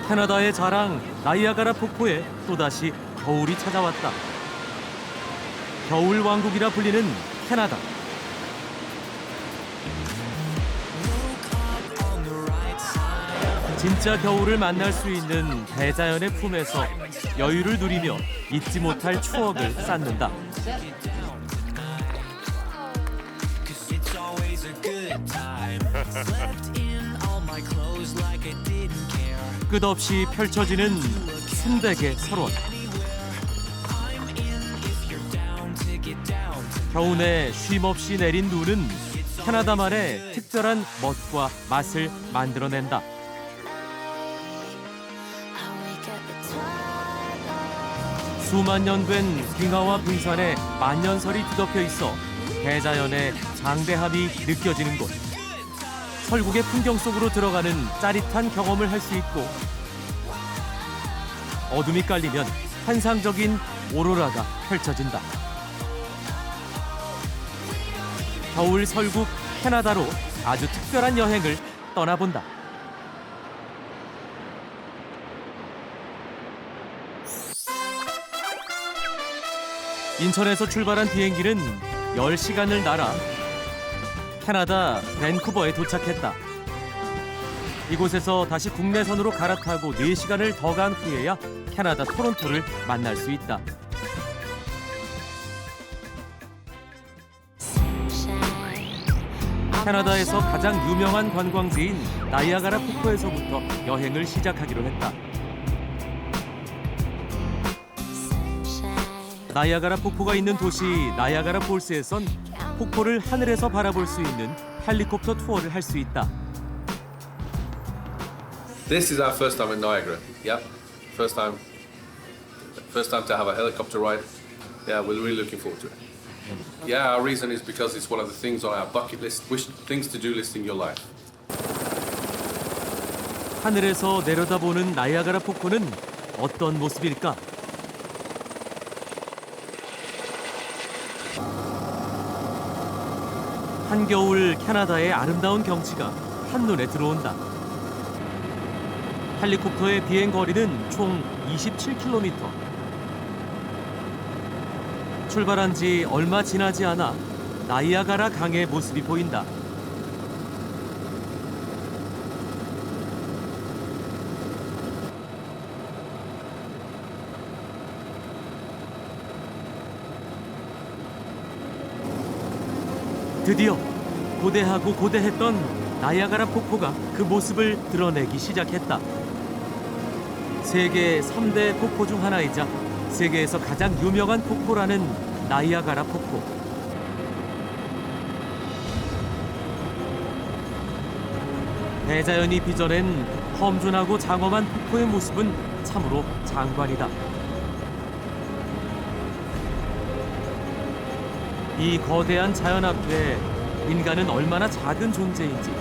캐나다의 자랑 나이아가라 폭포에 또다시 겨울이 찾아왔다. 겨울 왕국이라 불리는 캐나다. 진짜 겨울을 만날 수 있는 대자연의 품에서 여유를 누리며 잊지 못할 추억을 쌓는다. 끝없이 펼쳐지는 순백의 설원. 겨우내 쉼없이 내린 눈은 캐나다만의 특별한 멋과 맛을 만들어낸다. 수만 년 된 빙하와 분산에 만년설이 뒤덮여 있어 대자연의 장대함이 느껴지는 곳. 설국의 풍경 속으로 들어가는 짜릿한 경험을 할 수 있고, 어둠이 깔리면 환상적인 오로라가 펼쳐진다. 겨울 설국 캐나다로 아주 특별한 여행을 떠나본다. 인천에서 출발한 비행기는 10시간을 날아 캐나다 밴쿠버에 도착했다. 이곳에서 다시 국내선으로 갈아타고 4시간을 더 간 후에야 캐나다 토론토를 만날 수 있다. 캐나다에서 가장 유명한 관광지인 나이아가라 폭포에서부터 여행을 시작하기로 했다. 나이아가라 폭포가 있는 도시 나이아가라 폴스에선 폭포를 하늘에서 바라볼 수 있는 헬리콥터 투어를 할 수 있다. This is our first time in Niagara. Yep, first time to have a helicopter ride. Yeah, we're really looking forward to it. Yeah, our reason is because it's one of the things on our bucket list, things to do list in your life. 하늘에서 내려다보는 나이아가라 폭포는 어떤 모습일까? 한겨울 캐나다의 아름다운 경치가 한눈에 들어온다. 헬리콥터의 비행 거리는 총 27km. 출발한 지 얼마 지나지 않아 나이아가라 강의 모습이 보인다. 드디어 고대하고 고대했던 나이아가라 폭포가 그 모습을 드러내기 시작했다. 세계 3대 폭포 중 하나이자 세계에서 가장 유명한 폭포라는 나이아가라 폭포. 대자연이 빚어낸 험준하고 장엄한 폭포의 모습은 참으로 장관이다. 이 거대한 자연 앞에 인간은 얼마나 작은 존재인지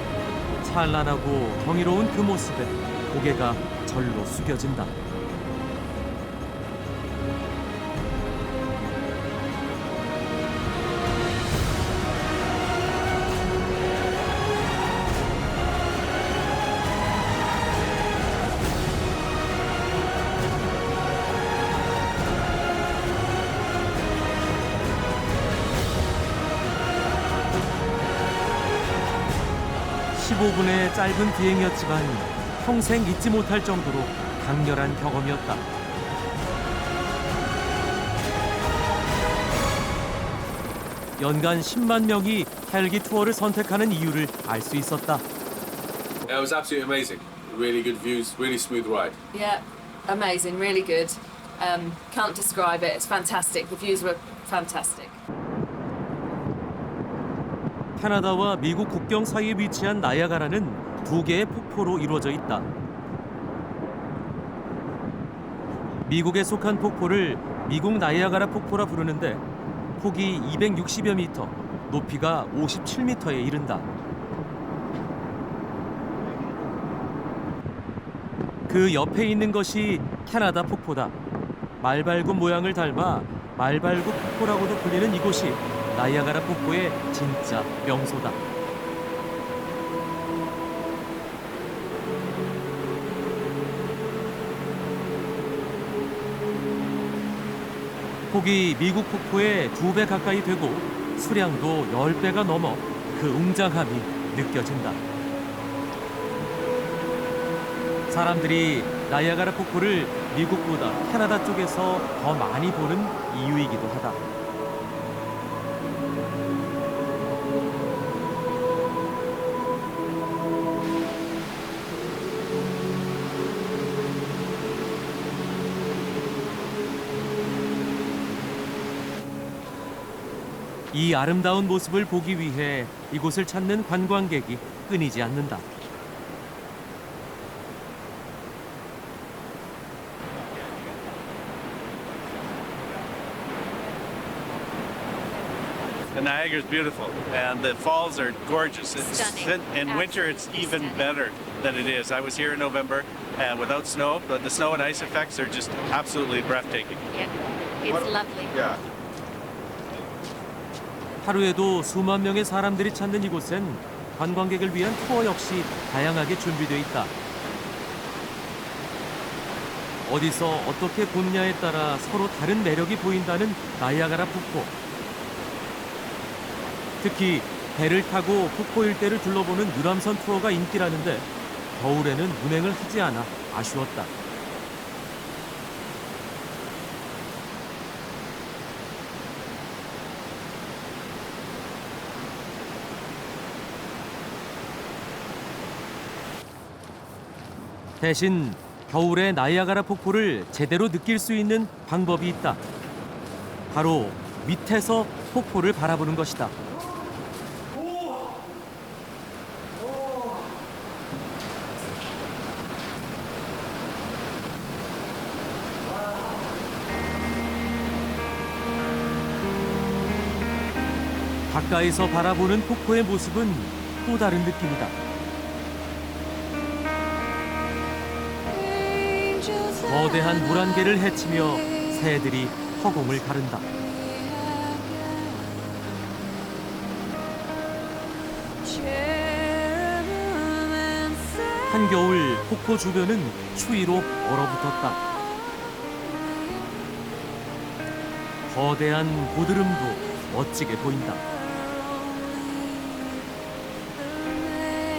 찬란하고 경이로운 그 모습에 고개가 절로 숙여진다. (15분의) 짧은 비행이었지만 평생 잊지 못할 정도로 강렬한 경험이었다. 연간 10만 명이 헬기 투어를 선택하는 이유를 알 수 있었다. It was absolutely amazing. Really good views, really smooth ride. Yeah, amazing, really good. Can't describe it. It's fantastic. The views were fantastic. 캐나다와 미국 국경 사이에 위치한 나이아가라는 2개의 폭포로 이루어져 있다. 미국에 속한 폭포를 미국 나이아가라 폭포라 부르는데 폭이 260여 미터, 높이가 57미터에 이른다. 그 옆에 있는 것이 캐나다 폭포다. 말발굽 모양을 닮아 말발굽 폭포라고도 불리는 이곳이 나이아가라 폭포의 진짜 명소다. 폭이 미국 폭포의 2배 가까이 되고 수량도 10배가 넘어 그 웅장함이 느껴진다. 사람들이 나이아가라 폭포를 미국보다 캐나다 쪽에서 더 많이 보는 이유이기도 하다. 이 아름다운 모습을 보기 위해 이곳을 찾는 관광객이 끊이지 않는다. The Niagara is beautiful, and the falls are gorgeous. Stunning. In winter, it's even Stunning. better than it is. I was here in November without snow, but the snow and ice effects are just absolutely breathtaking. Yeah, it's lovely. Yeah. 하루에도 수만 명의 사람들이 찾는 이곳엔 관광객을 위한 투어 역시 다양하게 준비되어 있다. 어디서 어떻게 보느냐에 따라 서로 다른 매력이 보인다는 나이아가라 폭포. 특히 배를 타고 폭포 일대를 둘러보는 유람선 투어가 인기라는데 겨울에는 운행을 하지 않아 아쉬웠다. 대신 겨울에 나이아가라 폭포를 제대로 느낄 수 있는 방법이 있다. 바로 밑에서 폭포를 바라보는 것이다. 가까이서 바라보는 폭포의 모습은 또 다른 느낌이다. 거대한 물안개를 헤치며 새들이 허공을 가른다. 한겨울 폭포 주변은 추위로 얼어붙었다. 거대한 고드름도 멋지게 보인다.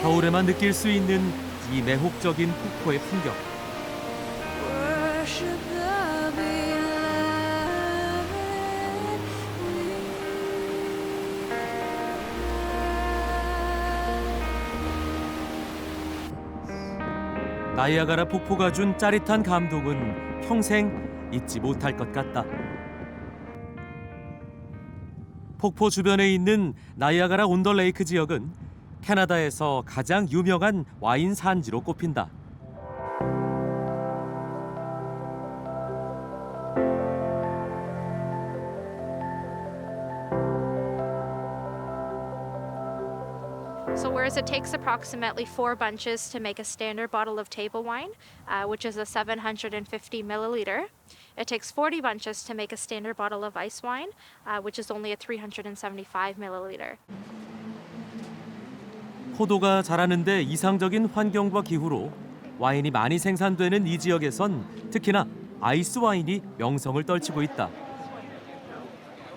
겨울에만 느낄 수 있는 이 매혹적인 폭포의 풍경. 나이아가라 폭포가 준 짜릿한 감동은 평생 잊지 못할 것 같다. 폭포 주변에 있는 나이아가라 온더레이크 지역은 캐나다에서 가장 유명한 와인 산지로 꼽힌다. So whereas it takes approximately 4 bunches to make a standard bottle of table wine, which is a 750 milliliter, it takes 40 bunches to make a standard bottle of ice wine, which is only a 375 milliliter. 포도가 자라는데 이상적인 환경과 기후로 와인이 많이 생산되는 이 지역에선 특히나 아이스 와인이 명성을 떨치고 있다.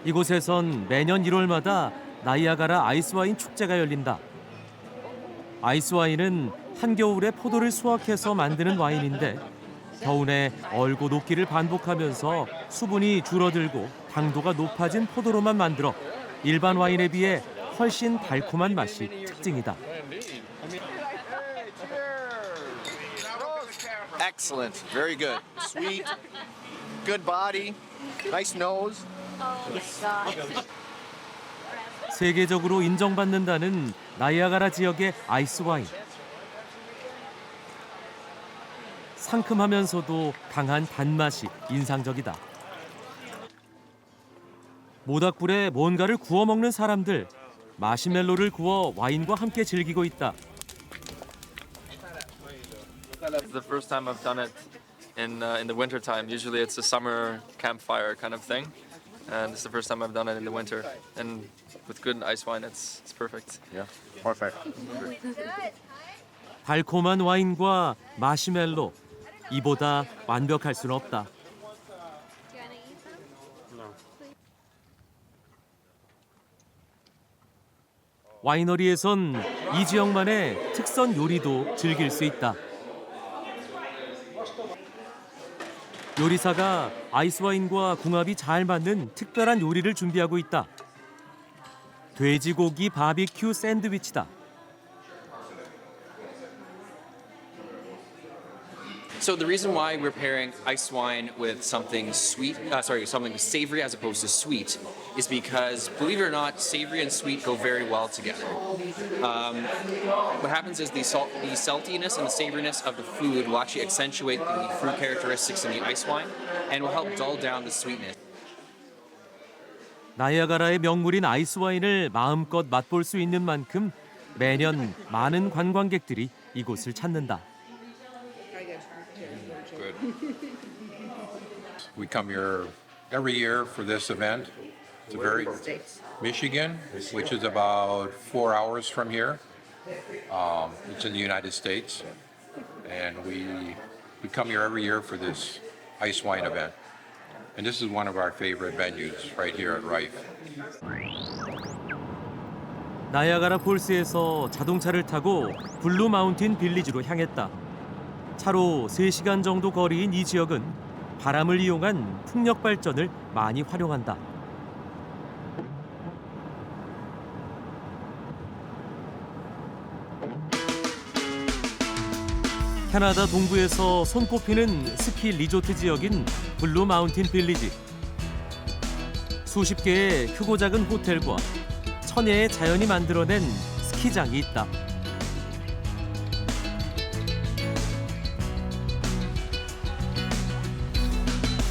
이곳에선 매년 1월마다 나이아가라 아이스 와인 축제가 열린다. 아이스 와인은 한겨울에 포도를 수확해서 만드는 와인인데 겨울에 얼고 녹기를 반복하면서 수분이 줄어들고 당도가 높아진 포도로만 만들어 일반 와인에 비해 훨씬 달콤한 맛이 특징이다. Excellent. Very good. Sweet. Good body. Nice nose. 세계적으로 인정받는다는 나이아가라 지역의 아이스 와인. 상큼하면서도 강한 단맛이 인상적이다. 모닥불에 뭔가를 구워 먹는 사람들. 마시멜로를 구워 와인과 함께 즐기고 있다. It's the first time I've done it in the winter time. Usually it's a summer campfire kind of thing, and it's the first time I've done it in the winter. And with good ice wine, it's perfect. Yeah. Perfect. 달콤한 와인과 마시멜로. 이보다 완벽할 수는 없다. 와이너리에선 이 지역만의 특선 요리도 즐길 수 있다. 요리사가 아이스와인과 궁합이 잘 맞는 특별한 요리를 준비하고 있다. 돼지고기 바비큐 샌드위치다. So the reason why we're pairing ice wine with something sweet, something savory as opposed to sweet, is because, believe it or not, savory and sweet go very well together. What happens is the saltiness and the savoriness of the food will actually accentuate the fruit characteristics in the ice wine and will help dull down the sweetness. 나이아가라의 명물인 아이스와인을 마음껏 맛볼 수 있는 만큼 매년 많은 관광객들이 이곳을 찾는다. Good. We come here every year for this event. It's Michigan, which is about 4 hours from here. It's in the United States, and we come here every year for this ice wine event. And this is one of our favorite venues right here at Rife. 나이아가라 폴스에서 자동차를 타고 블루 마운틴 빌리지로 향했다. 차로 3시간 정도 거리인 이 지역은 바람을 이용한 풍력 발전을 많이 활용한다. 캐나다 동부에서 손꼽히는 스키 리조트 지역인 블루 마운틴 빌리지. 수십 개의 크고 작은 호텔과 천혜의 자연이 만들어낸 스키장이 있다.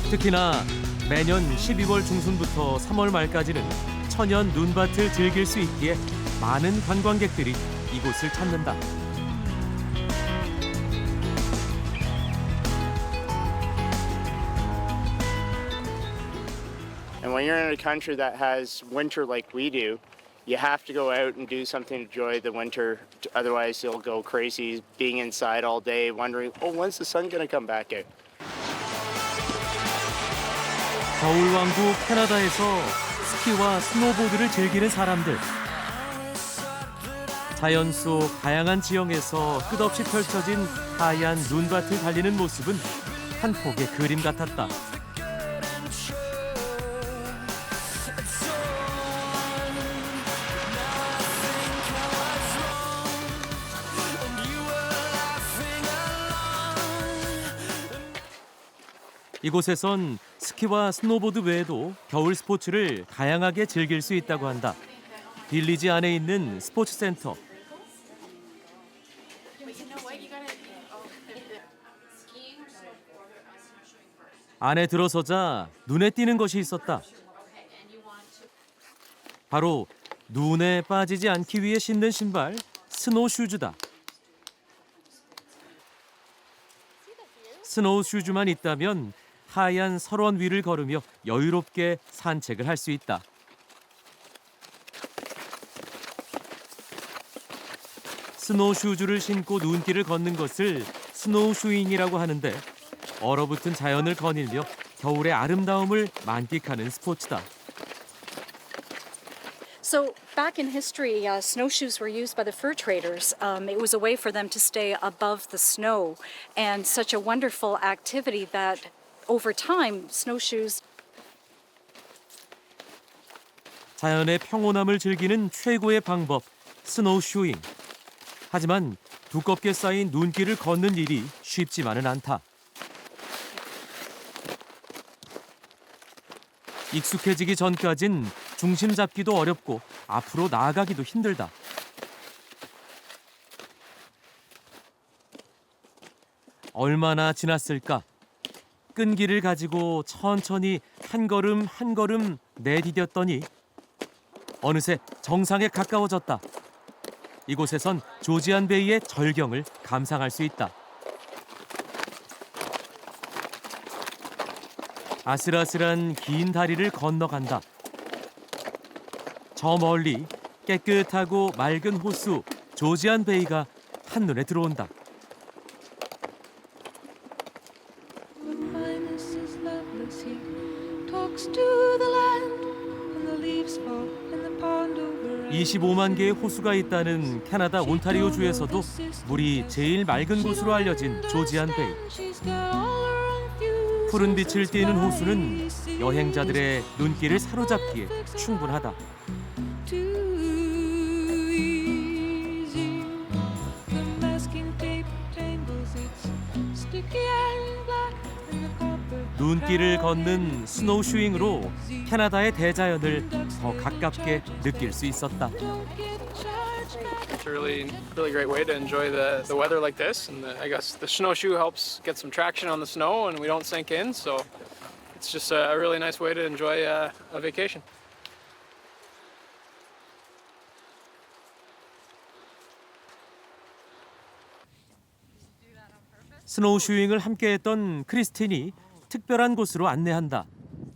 특히나 매년 12월 중순부터 3월 말까지는 천연 눈밭을 즐길 수 있기에 많은 관광객들이 이곳을 찾는다. And when you're in a country that has winter like we do, you have to go out and do something to enjoy the winter. Otherwise, you'll go crazy being inside all day, wondering, oh, when's the sun going to come back out? 겨울왕국 캐나다에서 스키와 스노보드를 즐기는 사람들. 자연 속 다양한 지형에서 끝없이 펼쳐진 하얀 눈밭을 달리는 모습은 한 폭의 그림 같았다. 이곳에선 스키와 스노보드 외에도 겨울 스포츠를 다양하게 즐길 수 있다고 한다. 빌리지 안에 있는 스포츠 센터. 안에 들어서자 눈에 띄는 것이 있었다. 바로 눈에 빠지지 않기 위해 신는 신발, 스노우 슈즈다. 스노우 슈즈만 있다면 하얀 설원 위를 걸으며 여유롭게 산책을 할 수 있다. 스노우 슈즈를 신고 눈길을 걷는 것을 스노우 슈잉이라고 하는데 얼어붙은 자연을 거닐며 겨울의 아름다움을 만끽하는 스포츠다. So back in history, snowshoes were used by the fur traders. It was a way for them to stay above the snow, and such a wonderful activity that over time, snowshoes. 자연의 평온함을 즐기는 최고의 방법, 스노우쇼잉. 하지만 두껍게 쌓인 눈길을 걷는 일이 쉽지만은 않다. 익숙해지기 전까진 중심 잡기도 어렵고 앞으로 나아가기도 힘들다. 얼마나 지났을까? 끈기를 가지고 천천히 한 걸음 한 걸음 내디뎠더니 어느새 정상에 가까워졌다. 이곳에선 조지안 베이의 절경을 감상할 수 있다. 아슬아슬한 긴 다리를 건너간다. 저 멀리 깨끗하고 맑은 호수 조지안 베이가 한눈에 들어온다. 25만 개의 호수가 있다는 캐나다 온타리오 주에서도 물이 제일 맑은 곳으로 알려진 조지안 베이. 푸른 빛을 띠는 호수는 여행자들의 눈길을 사로잡기에 충분하다. 눈길을 걷는 스노우슈잉으로 캐나다의 대자연을 더 가깝게 느낄 수 있었다. It's a really great way to enjoy the weather like this, and I guess the snowshoe helps get some traction on the snow, and we don't sink in. So it's just a really nice way to enjoy a vacation. 스노우슈잉을 함께했던 크리스틴이 특별한 곳으로 안내한다.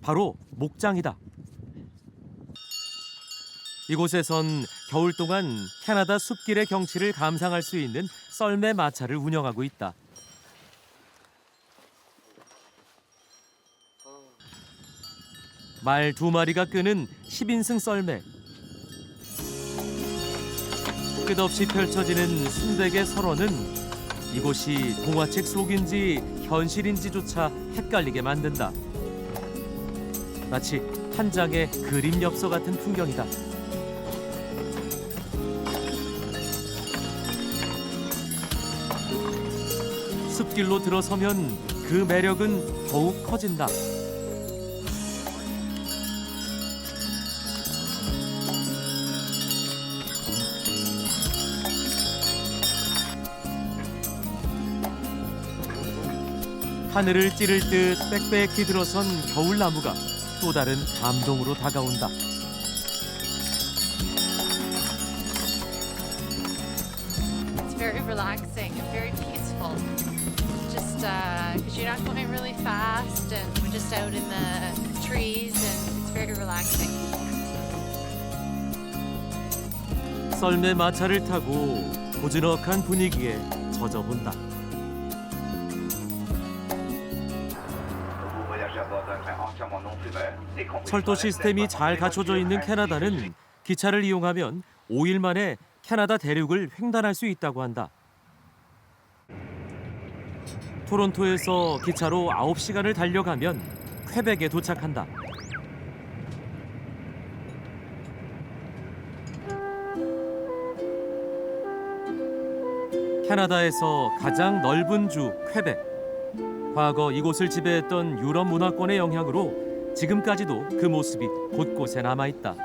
바로 목장이다. 이곳에선 겨울 동안 캐나다 숲길의 경치를 감상할 수 있는 썰매 마차를 운영하고 있다. 말 2마리가 끄는 10인승 썰매. 끝없이 펼쳐지는 순백의 설원은 이곳이 동화책 속인지 현실인지조차 헷갈리게 만든다. 마치 한 장의 그림 엽서 같은 풍경이다. 숲길로 들어서면 그 매력은 더욱 커진다. 하늘을 찌를 듯 빽빽히 들어선 겨울나무가 또 다른 감동으로 다가온다. It's very relaxing and very peaceful. Just because you're not going really fast and we're just out in the trees and it's very relaxing. 썰매 마차를 타고 고즈넉한 분위기에 젖어본다. 철도 시스템이 잘 갖춰져 있는 캐나다는 기차를 이용하면 5일 만에 캐나다 대륙을 횡단할 수 있다고 한다. 토론토에서 기차로 9시간을 달려가면 퀘벡에 도착한다. 캐나다에서 가장 넓은 주 퀘벡. 과거 이곳을 지배했던 유럽 문화권의 영향으로 지금까지도 그 모습이 곳곳에 남아있다.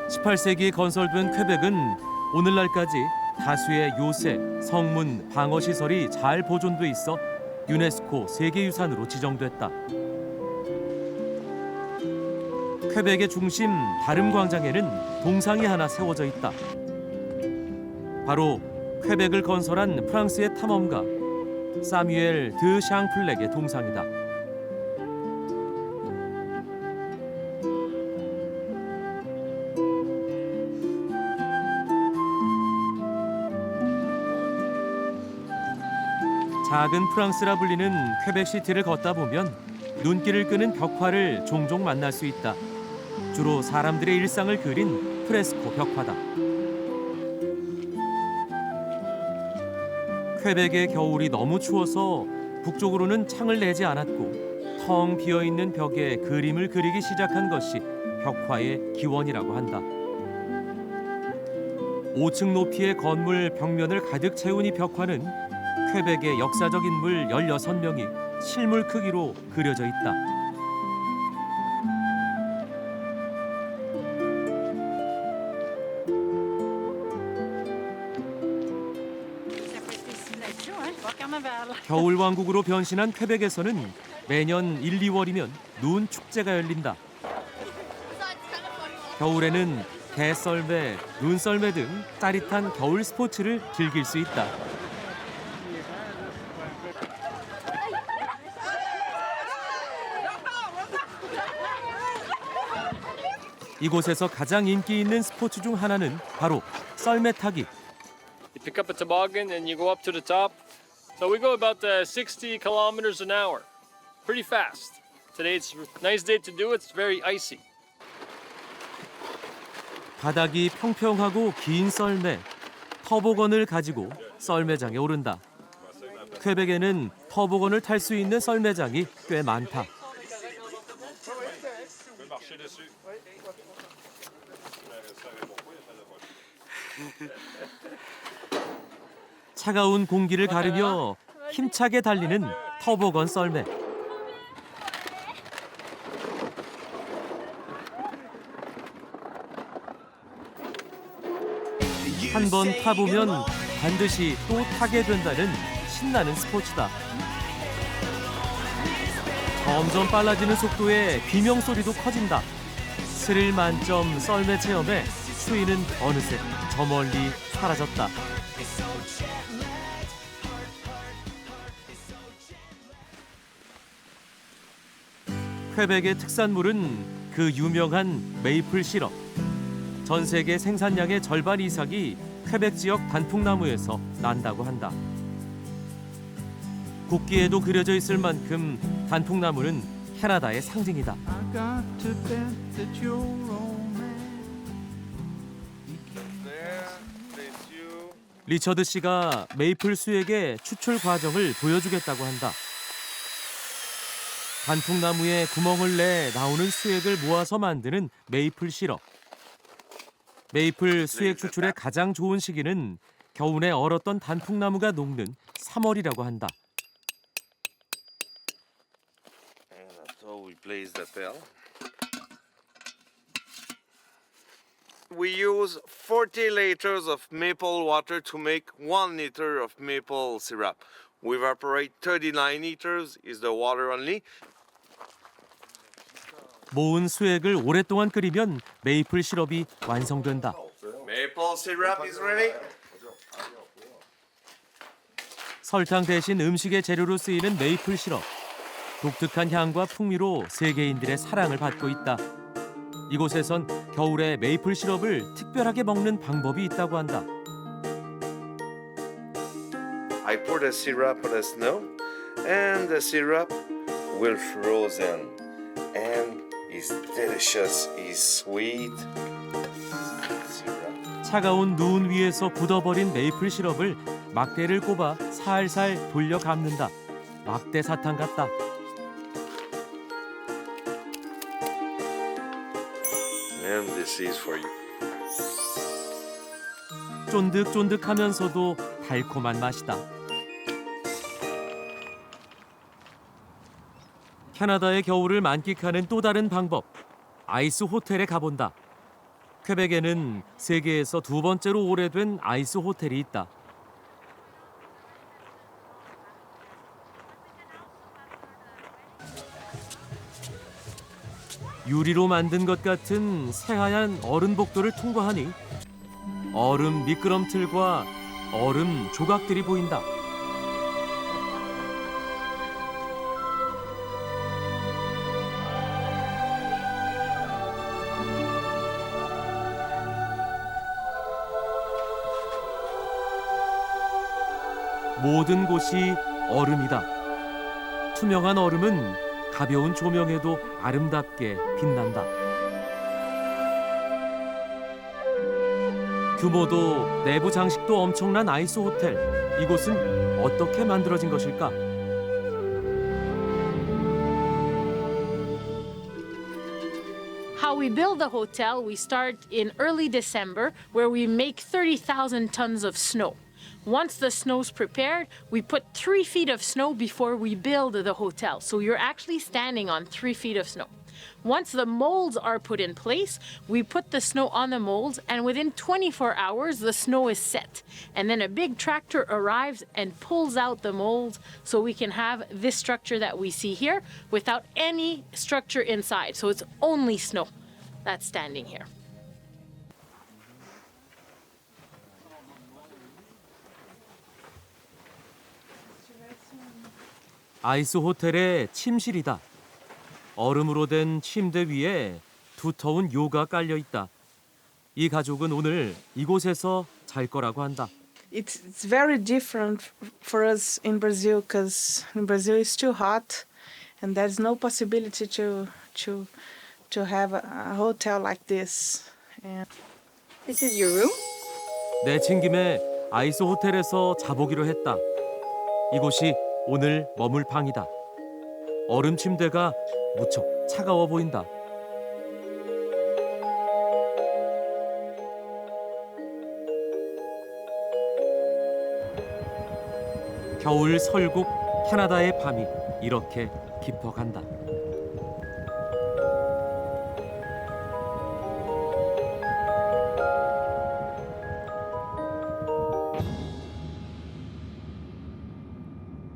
18세기에 건설된 퀘벡은 오늘날까지 다수의 요새, 성문, 방어시설이 잘 보존돼 있어 유네스코 세계유산으로 지정됐다. 퀘벡의 중심 다름광장에는 동상이 하나 세워져 있다. 바로 퀘벡을 건설한 프랑스의 탐험가 사뮤엘 드 샹플렉의 동상이다. 작은 프랑스라 불리는 퀘벡시티를 걷다 보면 눈길을 끄는 벽화를 종종 만날 수 있다. 주로 사람들의 일상을 그린 프레스코 벽화다. 퀘벡의 겨울이 너무 추워서 북쪽으로는 창을 내지 않았고 텅 비어있는 벽에 그림을 그리기 시작한 것이 벽화의 기원이라고 한다. 5층 높이의 건물 벽면을 가득 채운 이 벽화는 퀘벡의 역사적 인물 16명이 실물 크기로 그려져 있다. 겨울 왕국으로 변신한 퀘벡에서는 매년 1, 2월이면 눈 축제가 열린다. 겨울에는 대썰매, 눈썰매 등 짜릿한 겨울 스포츠를 즐길 수 있다. 이곳에서 가장 인기 있는 스포츠 중 하나는 바로 썰매 타기. You pick up a toboggan and you go up to the top. So we go about 60 kilometers an hour. Pretty fast. Today it's a nice day to do it. It's very icy. 바닥이 평평하고 긴 썰매, 터보건을 가지고 썰매장에 오른다. 퀘벡에는 터보건을 탈 수 있는 썰매장이 꽤 많다. 차가운 공기를 가르며 힘차게 달리는 터보건 썰매. 한 번 타보면 반드시 또 타게 된다는 신나는 스포츠다. 점점 빨라지는 속도에 비명소리도 커진다. 스릴 만점 썰매 체험에 추위는 어느새 저 멀리 사라졌다. 퀘벡의 특산물은 그 유명한 메이플 시럽. 전 세계 생산량의 절반 이상이 퀘벡 지역 단풍나무에서 난다고 한다. 국기에도 그려져 있을 만큼 단풍나무는 캐나다의 상징이다. 리처드 씨가 메이플 수액의 추출 과정을 보여주겠다고 한다. 단풍나무에 구멍을 내 나오는 수액을 모아서 만드는 메이플 시럽. 메이플 수액 추출의 가장 좋은 시기는 겨울에 얼었던 단풍나무가 녹는 3월이라고 한다. So we place the pill. We use 40 liters of maple water to make 1 liter of maple syrup. We evaporate 39 liters is the water only. 모은 수액을 오랫동안 끓이면 메이플 시럽이 완성된다. Maple syrup is ready. 설탕 대신 음식의 재료로 쓰이는 메이플 시럽. 독특한 향과 풍미로 세계인들의 사랑을 받고 있다. 이곳에선 겨울에 메이플 시럽을 특별하게 먹는 방법이 있다고 한다. I pour the syrup on the snow and the syrup will frozen and it's delicious, it's sweet. 차가운 눈 위에서 굳어버린 메이플 시럽을 막대를 꼽아 살살 돌려 감는다. 막대 사탕 같다. And this is for you. 쫀득쫀득하면서도 달콤한 맛이다. 캐나다의 겨울을 만끽하는 또 다른 방법. 아이스 호텔에 가본다. 퀘벡에는 세계에서 두 번째로 오래된 아이스 호텔이 있다. 유리로 만든 것 같은 새하얀 얼음 복도를 통과하니 얼음 미끄럼틀과 얼음 조각들이 보인다. 모든 곳이 얼음이다. 투명한 얼음은 가벼운 조명에도 아름답게 빛난다. 규모도 내부 장식도 엄청난 아이스 호텔. 이곳은 어떻게 만들어진 것일까? How we build the hotel, we start in early December where we make 30,000 tons of snow. Once the snow's prepared, we put 3 feet of snow before we build the hotel. So you're actually standing on 3 feet of snow. Once the molds are put in place, we put the snow on the molds, and within 24 hours, the snow is set. And then a big tractor arrives and pulls out the molds so we can have this structure that we see here without any structure inside. So it's only snow that's standing here. 아이스 호텔의 침실이다. 얼음으로 된 침대 위에 두터운 요가 깔려 있다. 이 가족은 오늘 이곳에서 잘 거라고 한다. It's very different for us in Brazil because in Brazil it's too hot and there's no possibility to have a hotel like this. And This is your room? 내친 김에 아이스 호텔에서 자보기로 했다. 이곳이 오늘 머물 방이다. 얼음 침대가 무척 차가워 보인다. 겨울 설국 캐나다의 밤이 이렇게 깊어간다.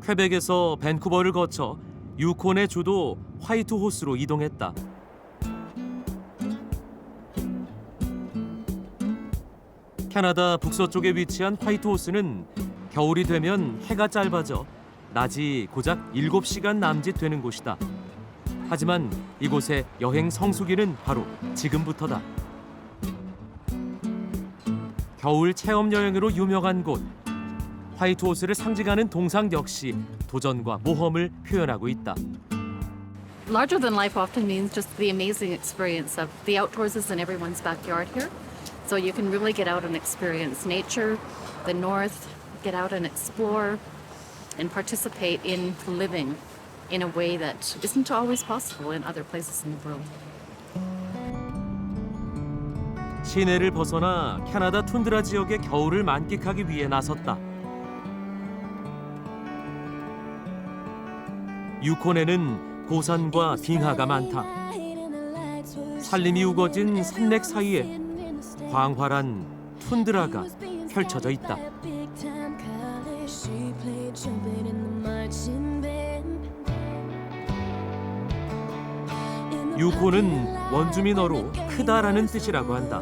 퀘벡에서 밴쿠버를 거쳐 유콘의 주도 화이트호스로 이동했다. 캐나다 북서쪽에 위치한 화이트호스는 겨울이 되면 해가 짧아져 낮이 고작 7시간 남짓 되는 곳이다. 하지만 이곳의 여행 성수기는 바로 지금부터다. 겨울 체험 여행으로 유명한 곳. 화이트호스를 상징하는 동상 역시 도전과 모험을 표현하고 있다. Larger than life often means just the amazing experience of the outdoors is in everyone's backyard here. So you can really get out and experience nature, the north, get out and explore and participate in living in a way that isn't always possible in other places in the world. 시내를 벗어나 캐나다 툰드라 지역의 겨울을 만끽하기 위해 나섰다. 유콘에는 고산과 빙하가 많다. 산림이 우거진 산맥 사이에 광활한 툰드라가 펼쳐져 있다. 유콘은 원주민어로 크다라는 뜻이라고 한다.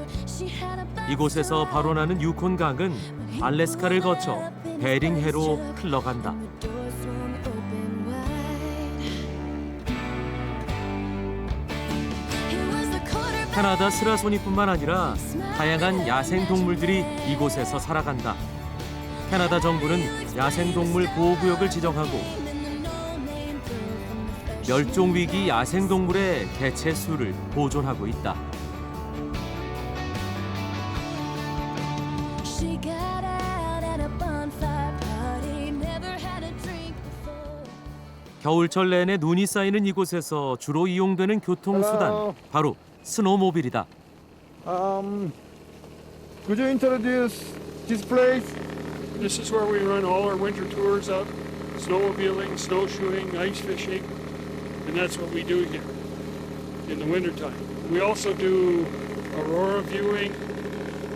이곳에서 발원하는 유콘강은 알래스카를 거쳐 베링해로 흘러간다. 캐나다 스라소니뿐만 아니라 다양한 야생 동물들이 이곳에서 살아간다. 캐나다 정부는 야생동물 보호구역을 지정하고 멸종위기 야생동물의 개체 수를 보존하고 있다. 겨울철 내내 눈이 쌓이는 이곳에서 주로 이용되는 교통수단, 바로 스노모빌이다. Could you introduce this place? This is where we run all our winter tours of snowmobiling, snowshoeing, ice fishing, and that's what we do here in the wintertime. We also do aurora viewing,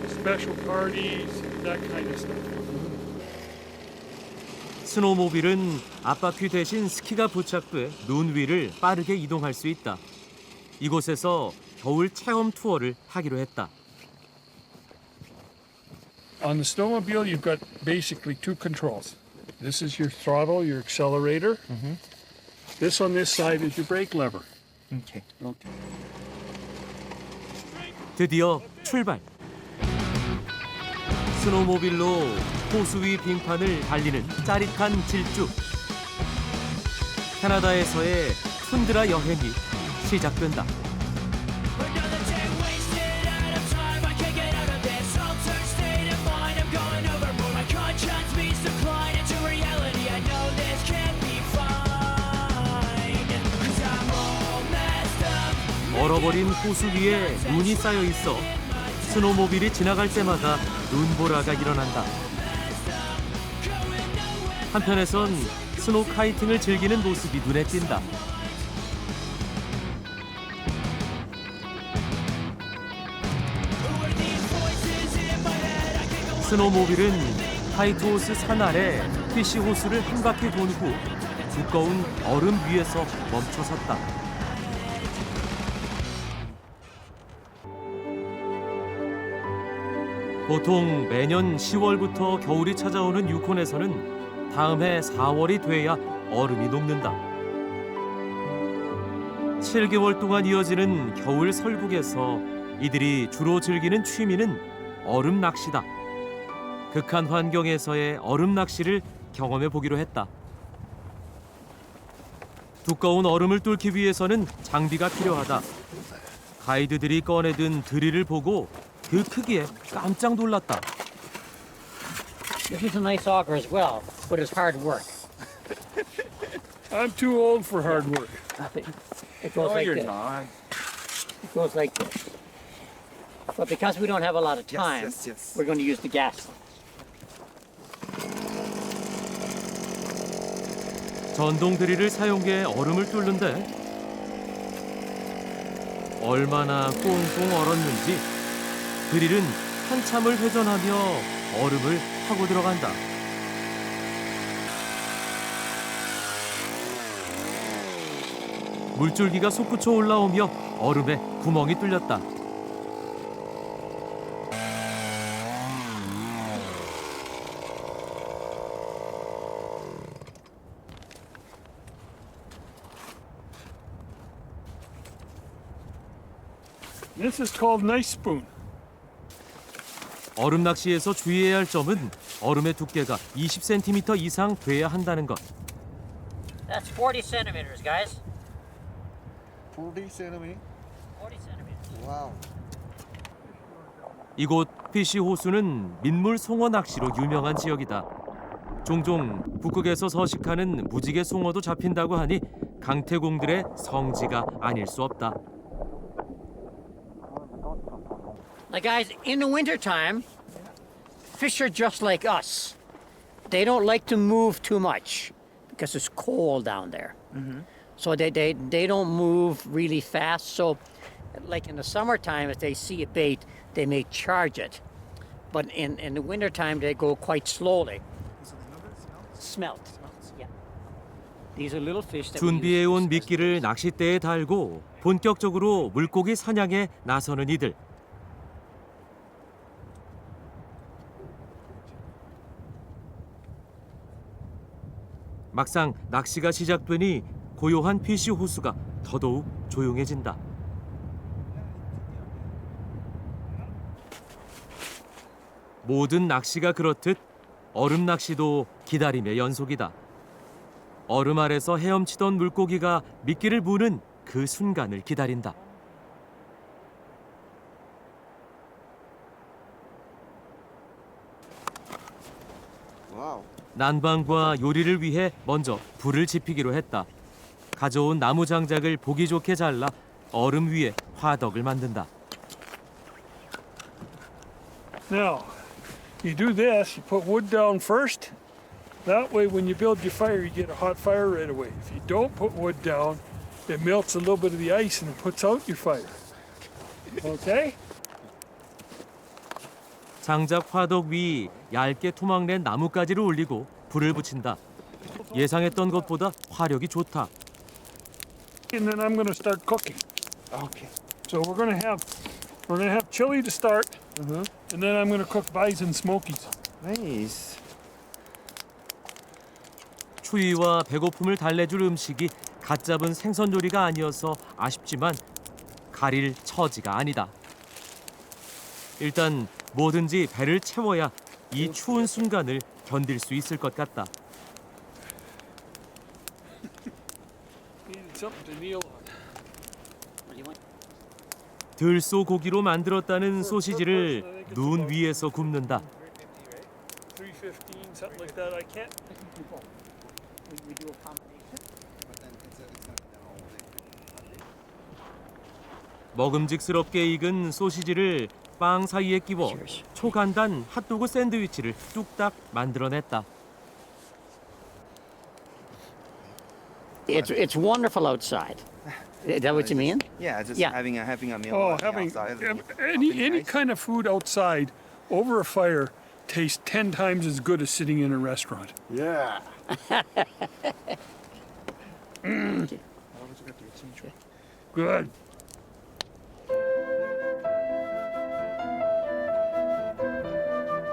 special parties, that kind of stuff. 스노모빌은 앞바퀴 대신 스키가 부착돼 눈 위를 빠르게 이동할 수 있다. 이곳에서 겨울 체험 투어를 하기로 했다. On the snowmobile, you've got basically two controls. This is your throttle, your accelerator. This on this side is your brake lever. Okay. 드디어 출발. 스노모빌로 호수 위 빙판을 달리는 짜릿한 질주. 캐나다에서의 툰드라 여행이 시작된다. 얼어버린 호수 위에 눈이 쌓여 있어 스노모빌이 지나갈 때마다 눈보라가 일어난다. 한편에선 스노우 카이팅을 즐기는 모습이 눈에 띈다. 스노모빌은 화이트호스 산 아래 피시 호수를 한 바퀴 돈 후 두꺼운 얼음 위에서 멈춰섰다. 보통 매년 10월부터 겨울이 찾아오는 유콘에서는 다음 해 4월이 돼야 얼음이 녹는다. 7개월 동안 이어지는 겨울 설국에서 이들이 주로 즐기는 취미는 얼음 낚시다. 극한 환경에서의 얼음 낚시를 경험해 보기로 했다. 두꺼운 얼음을 뚫기 위해서는 장비가 필요하다. 가이드들이 꺼내든 드릴을 보고 그 그 크기에 깜짝 놀랐다. This is a nice auger as well, but it's hard work. I'm too old for hard work. It goes like this. not. It goes like this. But because we don't have a lot of time, we're going to use the gas. 전동 드릴을 사용해 얼음을 뚫는데 얼마나 꽁꽁 얼었는지 드릴은 한참을 회전하며 얼음을 파고 들어간다. 물줄기가 솟구쳐 올라오며 얼음에 구멍이 뚫렸다. This is called nice spoon. 얼음 낚시에서 주의해야 할 점은 얼음의 두께가 20cm 이상 돼야 한다는 것. That's 40 centimeters, guys. 40 centimeters? 40 centimeters. Wow. 이곳 피시 호수는 민물 송어 낚시로 유명한 지역이다. 종종 북극에서 서식하는 무지개 송어도 잡힌다고 하니 강태공들의 성지가 아닐 수 없다. Now, guys, in the wintertime, fish are just like us. They don't like to move too much because it's cold down there. So they don't move really fast. So, like in the summertime, if they see a bait, they may charge it. But in the wintertime, they go quite slowly. Smelt. Yeah. These are little fish that we use. 준비해온 미끼를 낚싯대에 달고 본격적으로 물고기 사냥에 나서는 이들. 막상 낚시가 시작되니 고요한 피시 호수가 더더욱 조용해진다. 모든 낚시가 그렇듯 얼음 낚시도 기다림의 연속이다. 얼음 아래서 헤엄치던 물고기가 미끼를 무는 그 순간을 기다린다. Wow. 난방과 요리를 위해 먼저 불을 지피기로 했다. 가져온 나무 장작을 보기 좋게 잘라 얼음 위에 화덕을 만든다. Now, you do this, you put wood down first. That way when you build your fire, you get a hot fire right away. If you don't put wood down, it melts a little bit of the ice and it puts out your fire. Okay? 장작 화덕 위 얇게 토막낸 나뭇가지를 올리고 불을 붙인다. 예상했던 것보다 화력이 좋다. And then I'm going to start cooking. Okay. So we're going to have chili to start, and then I'm going to cook bison smokies. Nice. 추위와 배고픔을 달래줄 음식이 갓 잡은 생선 요리가 아니어서 아쉽지만 가릴 처지가 아니다. 일단 뭐든지 배를 채워야 이 추운 순간을 견딜 수 있을 것 같다. Needed something to kneel on. 들소 고기로 만들었다는 소시지를 눈 위에서 굽는다. 315, something like that. I can't. 먹음직스럽게 익은 소시지를 빵 사이에 끼워 초간단 핫도그 샌드위치를 뚝딱 만들어냈다. It's wonderful outside. Is that what you mean? Yeah, just Yeah. having a meal Oh, outside. any kind of food outside over a fire tastes 10 times as good as sitting in a restaurant. Yeah. Good.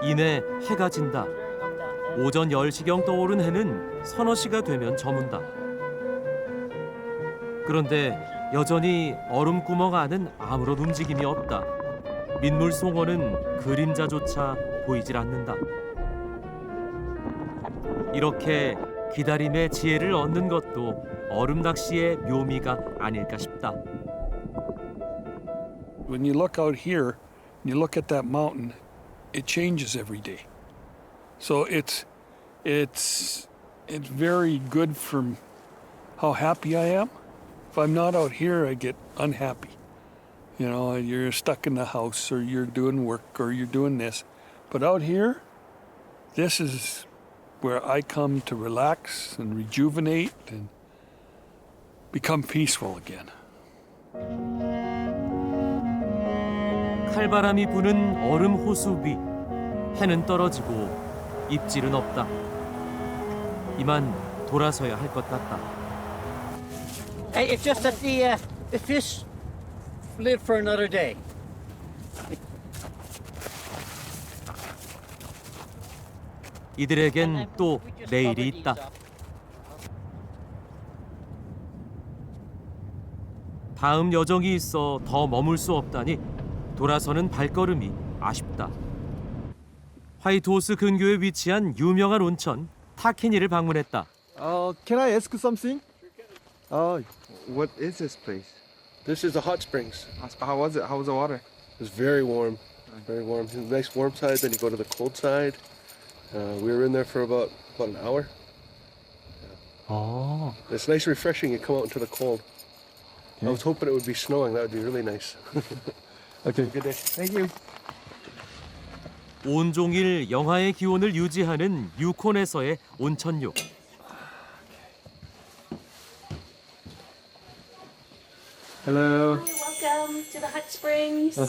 이내 해가 진다. 오전 10시경 떠오른 해는 서너 시가 되면 저문다. 그런데 여전히 얼음구멍 안은 아무런 움직임이 없다. 민물 송어는 그림자조차 보이질 않는다. 이렇게 기다림의 지혜를 얻는 것도 얼음 낚시의 묘미가 아닐까 싶다. When you look out here, you look at that mountain, it changes every day. So it's very good for how happy I am. If I'm not out here, I get unhappy. You know, you're stuck in the house or you're doing work or you're doing this. But out here, this is where I come to relax and rejuvenate and become peaceful again. 칼바람이 부는 얼음 호수 위. 해는 떨어지고 입질은 없다. 이만 돌아서야 할 것 같다. Hey, it's just that the fish live for another day. 이들에겐 또 내일이 있다. 다음 여정이 있어 더 머물 수 없다니 돌아서는 발걸음이 아쉽다. 화이트호스 근교에 위치한 유명한 온천 타케니를 방문했다. Can I ask something? What is this place? This is the hot springs. How was it? How was the water? It's very warm, very warm. The nice warm side, then you go to the cold side. We were in there for about an hour. Oh. It's nice and refreshing. You come out into the cold. I was hoping it would be snowing. That would be really nice. Okay. Good day. Thank you. 온종일 영하의 기온을 유지하는 유콘에서의 온천욕. Hello. Welcome to the hot springs.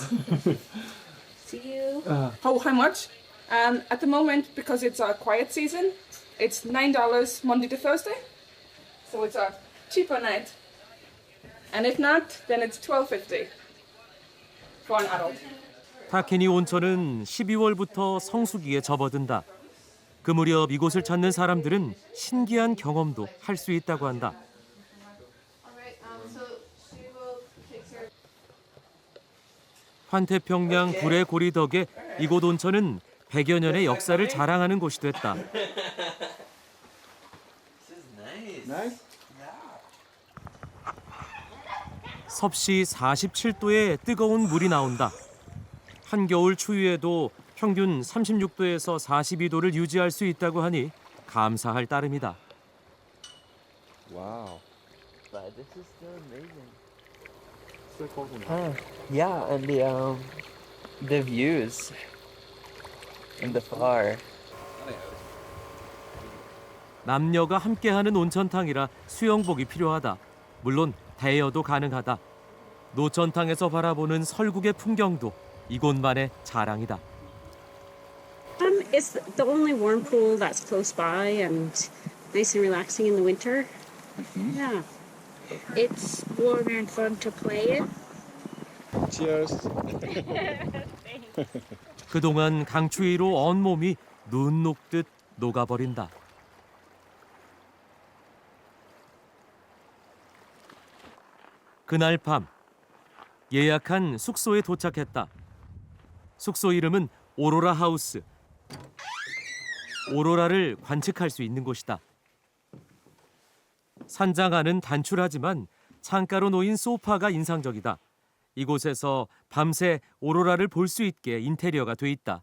See you. How much? At the moment, because it's a quiet season, it's $9 Monday to Thursday. So it's a cheaper night. And if not, then it's $12.50 for an adult. 타케니 온천은 12월부터 성수기에 접어든다. 그 무렵 이곳을 찾는 사람들은 신기한 경험도 할 수 있다고 한다. 환태평양 불의 고리 덕에 이곳 온천은 100여 년의 역사를 자랑하는 곳이 됐다. 섭씨 47도의 뜨거운 물이 나온다. 한겨울 추위에도 평균 36도에서 42도를 유지할 수 있다고 하니 감사할 따름이다. Wow. But this is still amazing. Yeah, and the views in the far. 남녀가 함께하는 온천탕이라 수영복이 필요하다. 물론 대여도 가능하다. 노천탕에서 바라보는 설국의 풍경도 이곳만의 자랑이다. It's the only warm pool that's close by and nice and relaxing in the winter. Yeah. It's warm and fun to play in. Cheers. 그동안 강추위로 온몸이 눈 녹듯 녹아버린다. 그날 밤 예약한 숙소에 도착했다. 숙소 이름은 오로라 하우스. 오로라를 관측할 수 있는 곳이다. 산장 안은 단출하지만 창가로 놓인 소파가 인상적이다. 이곳에서 밤새 오로라를 볼 수 있게 인테리어가 돼 있다.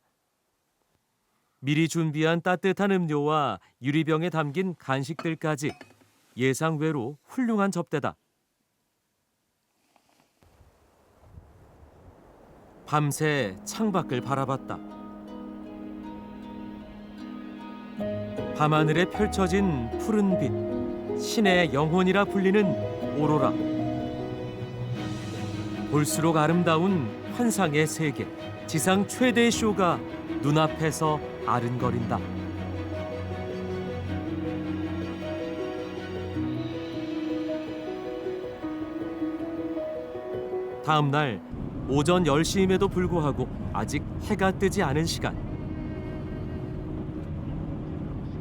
미리 준비한 따뜻한 음료와 유리병에 담긴 간식들까지 예상외로 훌륭한 접대다. 밤새 창밖을 바라봤다. 밤하늘에 펼쳐진 푸른 빛, 신의 영혼이라 불리는 오로라. 볼수록 아름다운 환상의 세계, 지상 최대의 쇼가 눈앞에서 아른거린다. 다음 날 오전 10시임에도 불구하고 아직 해가 뜨지 않은 시간.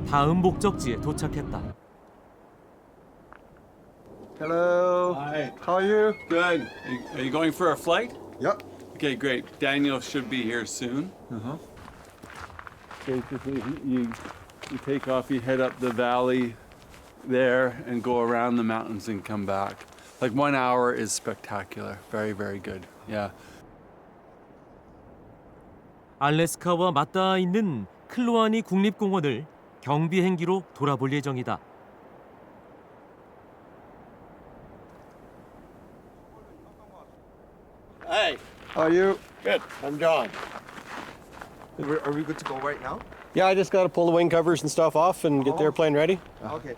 다음 목적지에 도착했다. Hello. Hi. How are you? Good. Are you going for a flight? Yep. Okay, great. Daniel should be here soon. Basically, you take off, you head up the valley there and go around the mountains and come back. Like 1 hour is spectacular. Very, very good. Yeah. 알래스카와 맞닿아 있는 클로아니 국립공원을 경비 행기로 돌아볼 예정이다. Hey. How are you? Good. I'm John. Are we good to go right now? Yeah, I just got to pull the wing covers and stuff off and get the airplane ready. Okay.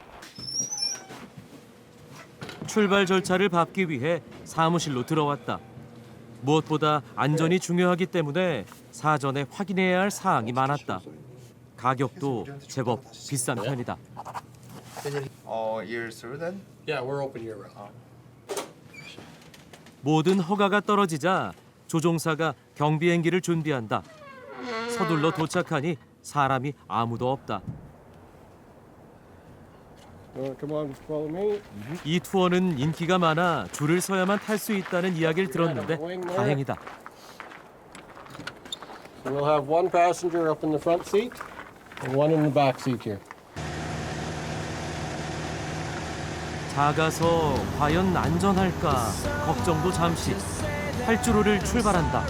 출발 절차를 밟기 위해 사무실로 들어왔다. 무엇보다 안전이 중요하기 때문에 사전에 확인해야 할 사항이 많았다. 가격도 제법 비싼 편이다. All year through then? Yeah, we're open year round. 모든 허가가 떨어지자 조종사가 경비행기를 준비한다. 서둘러 도착하니 사람이 아무도 없다. Come on, follow me. 이 투어는 인기가 많아 줄을 서야만 탈 수 있다는 이야기를 들었는데 다행이다. So we'll have one passenger up in the front seat and one in the back seat here. 작아서 과연 안전할까 걱정도 잠시. 활주로를 출발한다.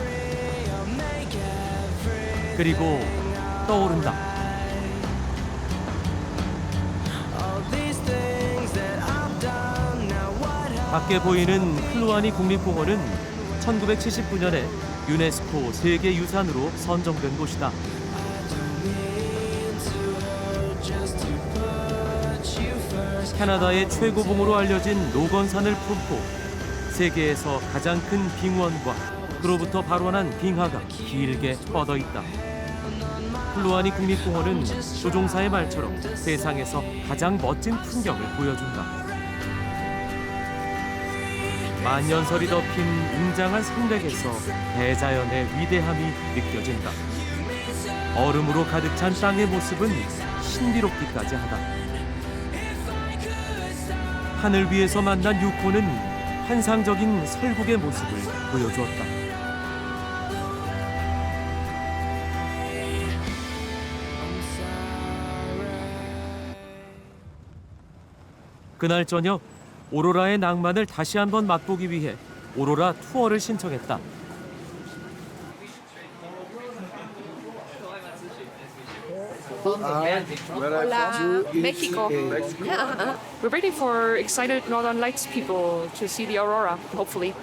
그리고 떠오른다. 밖에 보이는 클로아니 국립공원은 1979년에 유네스코 세계유산으로 선정된 곳이다. 캐나다의 최고봉으로 알려진 로건산을 품고 세계에서 가장 큰 빙원과 그로부터 발원한 빙하가 길게 뻗어 있다. 클로아니 국립공원은 조종사의 말처럼 세상에서 가장 멋진 풍경을 보여준다. 만년설이 덮인 웅장한 산맥에서 대자연의 위대함이 느껴진다. 얼음으로 가득 찬 땅의 모습은 신비롭기까지 하다. 하늘 위에서 만난 유코는 환상적인 설국의 모습을 보여주었다. 그날 저녁 오로라의 낭만을 다시 한번 맛보기 위해 오로라 투어를 신청했다. Hola, Mexico. We're waiting for excited Northern Lights people to see the aurora, hopefully.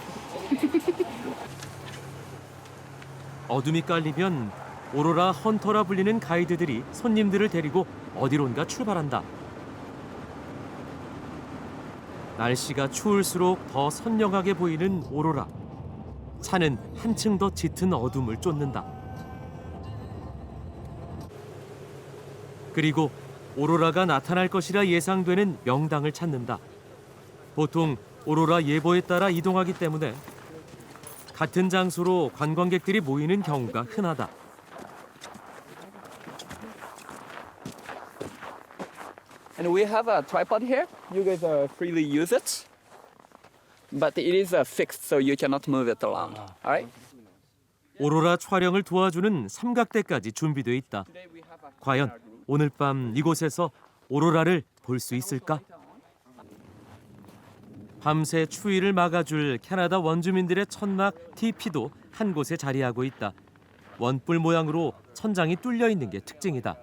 어둠이 깔리면 오로라 헌터라 불리는 가이드들이 손님들을 데리고 어디론가 출발한다. 날씨가 추울수록 더 선명하게 보이는 오로라. 차는 한층 더 짙은 어둠을 쫓는다. 그리고 오로라가 나타날 것이라 예상되는 명당을 찾는다. 보통 오로라 예보에 따라 이동하기 때문에 같은 장소로 관광객들이 모이는 경우가 흔하다. And we have a tripod here. You guys freely use it. But it is fixed, so you cannot move it around. All right? 오로라 촬영을 도와주는 삼각대까지 준비돼 있다. 과연 오늘 밤 이곳에서 오로라를 볼 수 있을까? 밤새 추위를 막아줄 캐나다 원주민들의 천막 TP도 한 곳에 자리하고 있다. 원뿔 모양으로 천장이 뚫려 있는 게 특징이다.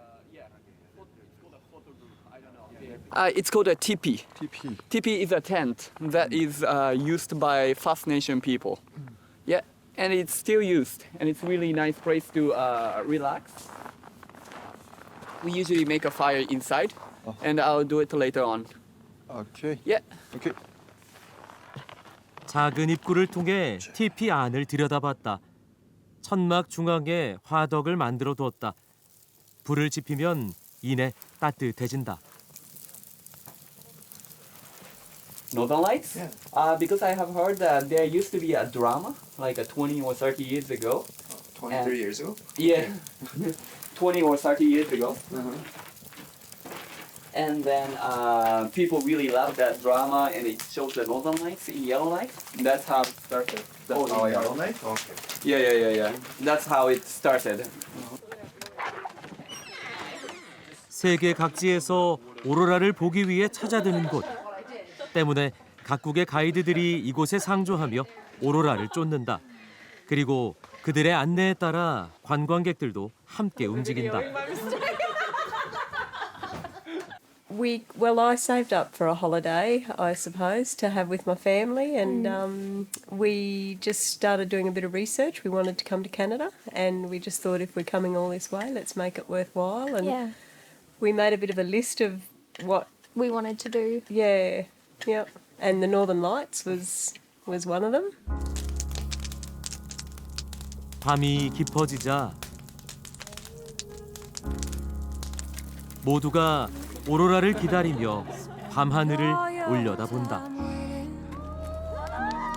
It's called a teepee. Teepee is a tent that is used by First Nation people. Yeah, and it's still used, and it's really nice place to relax. We usually make a fire inside, and I'll do it later on. Okay. Yeah. Okay. 작은 입구를 통해 TP 안을 들여다봤다. 천막 중앙에 화덕을 만들어 두었다. 불을 지피면 이내 따뜻해진다. Northern Lights? Yeah. Because I have heard that there used to be a drama like 20 or 30 years ago. 23 years ago? Yeah, 20 or 30 years ago. And then people really loved that drama, and it shows the Northern Lights in Yellowknife. That's how it started. Yellowknife? Okay. Yeah. That's how it started. 세계 각지에서 오로라를 보기 위해 찾아드는 곳. 때문에 각국의 가이드들이 이곳에 상주하며 오로라를 쫓는다. 그리고 그들의 안내에 따라 관광객들도 함께 움직인다. Well, I saved up for a holiday, I suppose, to have with my family, and we just started doing a bit of research. We wanted to come to Canada, and we just thought if we're coming all this way, let's make it worthwhile. And we made a bit of a list of what we wanted to do. Yeah, yep. And the Northern Lights was one of them. 밤이 깊어지자 모두가 오로라를 기다리며 밤하늘을 올려다본다.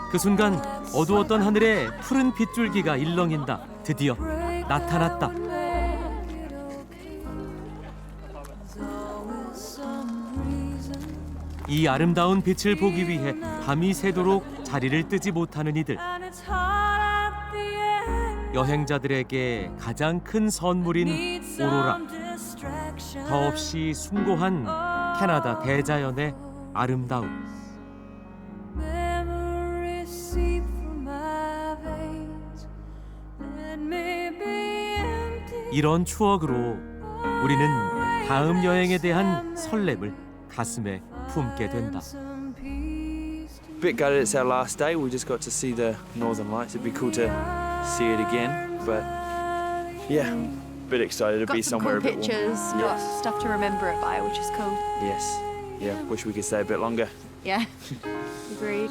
그 순간 어두웠던 하늘에 푸른 빗줄기가 일렁인다. 드디어 나타났다. 이 아름다운 빛을 보기 위해 밤이 새도록 자리를 뜨지 못하는 이들. 여행자들에게 가장 큰 선물인 오로라. 더없이 숭고한 캐나다 대자연의 아름다움. 이런 추억으로 우리는 다음 여행에 대한 설렘을 가슴에 품게 된다. Bit gutted it's our last day. We just got to see the Northern Lights. It'd be cool to see it again, but yeah, bit excited to Got be some somewhere cool a bit pictures, warm. got stuff to remember it by, which is cool. Yes. Yeah. Wish we could stay a bit longer. Yeah. Agreed.